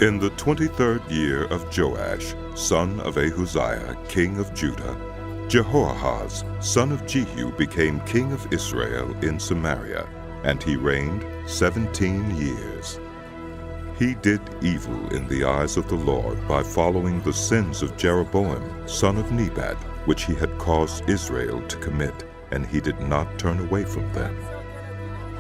In the 23rd year of Joash, son of Ahaziah, king of Judah, Jehoahaz, son of Jehu, became king of Israel in Samaria, and he reigned 17 years. He did evil in the eyes of the Lord by following the sins of Jeroboam, son of Nebat, which he had caused Israel to commit, and he did not turn away from them.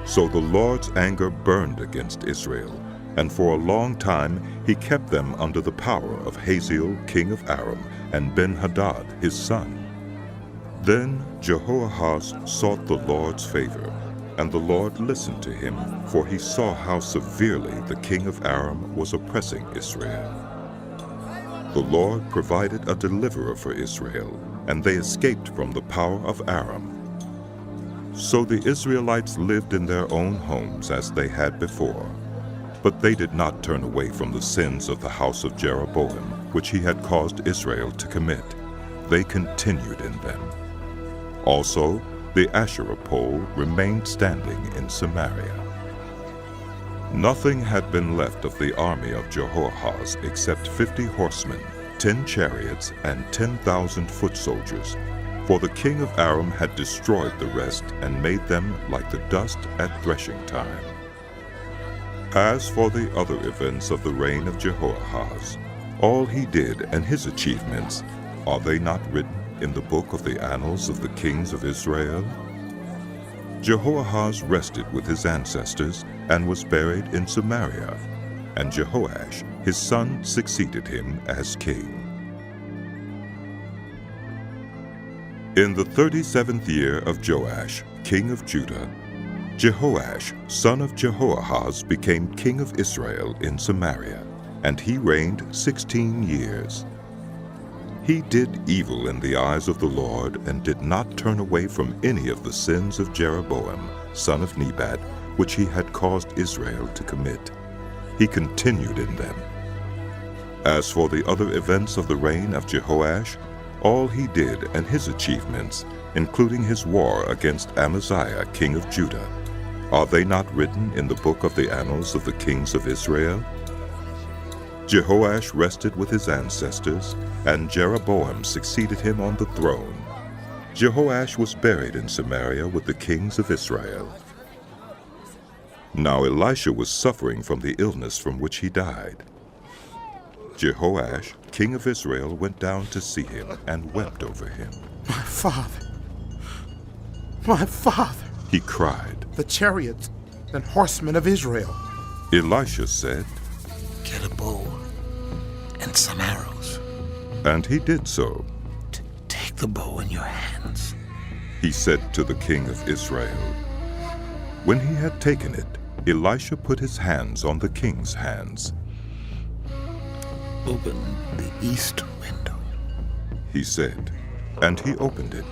So the Lord's anger burned against Israel, and for a long time he kept them under the power of Hazael, king of Aram, and Ben-Hadad, his son. Then Jehoahaz sought the Lord's favor, and the Lord listened to him, for he saw how severely the king of Aram was oppressing Israel. The Lord provided a deliverer for Israel, and they escaped from the power of Aram. So the Israelites lived in their own homes as they had before. But they did not turn away from the sins of the house of Jeroboam, which he had caused Israel to commit. They continued in them. Also, the Asherah pole remained standing in Samaria. Nothing had been left of the army of Jehoahaz except 50 horsemen, 10 chariots, and 10,000 foot soldiers, for the king of Aram had destroyed the rest and made them like the dust at threshing time. As for the other events of the reign of Jehoahaz, all he did and his achievements, are they not written in the book of the annals of the kings of Israel? Jehoahaz rested with his ancestors and was buried in Samaria, and Jehoash, his son, succeeded him as king. In the 37th year of Joash, king of Judah, Jehoash, son of Jehoahaz, became king of Israel in Samaria, and he reigned 16 years. He did evil in the eyes of the Lord and did not turn away from any of the sins of Jeroboam, son of Nebat, which he had caused Israel to commit. He continued in them. As for the other events of the reign of Jehoash, all he did and his achievements, including his war against Amaziah, king of Judah, are they not written in the book of the annals of the kings of Israel? Jehoash rested with his ancestors, and Jeroboam succeeded him on the throne. Jehoash was buried in Samaria with the kings of Israel. Now Elisha was suffering from the illness from which he died. Jehoash, king of Israel, went down to see him and wept over him. My father! My father! He cried. The chariots and horsemen of Israel. Elisha said, Get a bow and some arrows. And he did so. Take the bow in your hands, He said to the king of Israel. When he had taken it, Elisha put his hands on the king's hands. Open the east window, He said, and he opened it.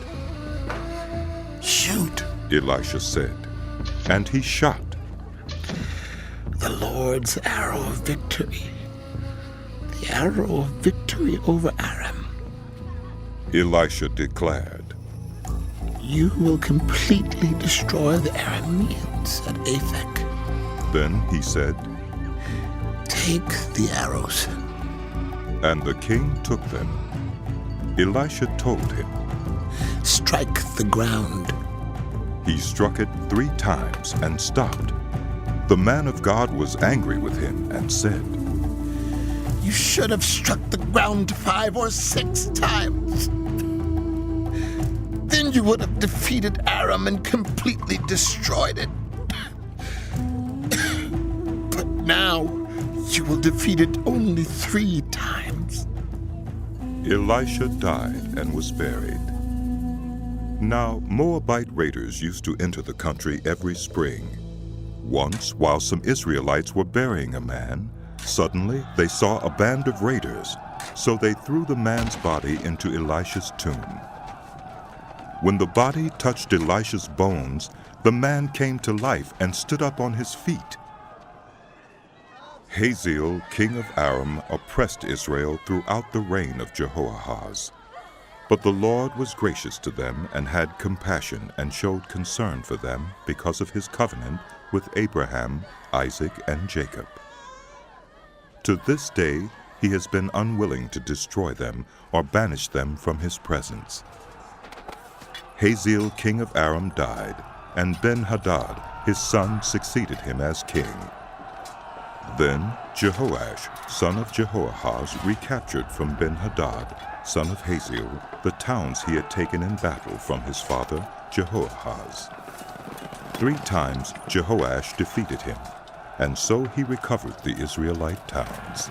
Shoot, Elisha said, and he shot. the Lord's arrow of victory, the arrow of victory over Aram. Elisha declared, You will completely destroy the Arameans at Aphek. Then he said, Take the arrows. and the king took them. Elisha told him. Strike the ground. He struck it 3 times and stopped. The man of God was angry with him and said, You should have struck the ground 5 or 6 times. Then you would have defeated Aram and completely destroyed it. But now you will defeat it only 3 times. Elisha died and was buried. Now Moabite raiders used to enter the country every spring. Once, while some Israelites were burying a man, suddenly they saw a band of raiders, so they threw the man's body into Elisha's tomb. When the body touched Elisha's bones, the man came to life and stood up on his feet. Hazael, king of Aram, oppressed Israel throughout the reign of Jehoahaz. But the Lord was gracious to them and had compassion and showed concern for them because of his covenant with Abraham, Isaac, and Jacob. To this day, he has been unwilling to destroy them or banish them from his presence. Hazael, king of Aram, died, and Ben-Hadad, his son, succeeded him as king. Then Jehoash, son of Jehoahaz, recaptured from Ben-Hadad, son of Hazael, the towns he had taken in battle from his father Jehoahaz. 3 times Jehoash defeated him, and so he recovered the Israelite towns.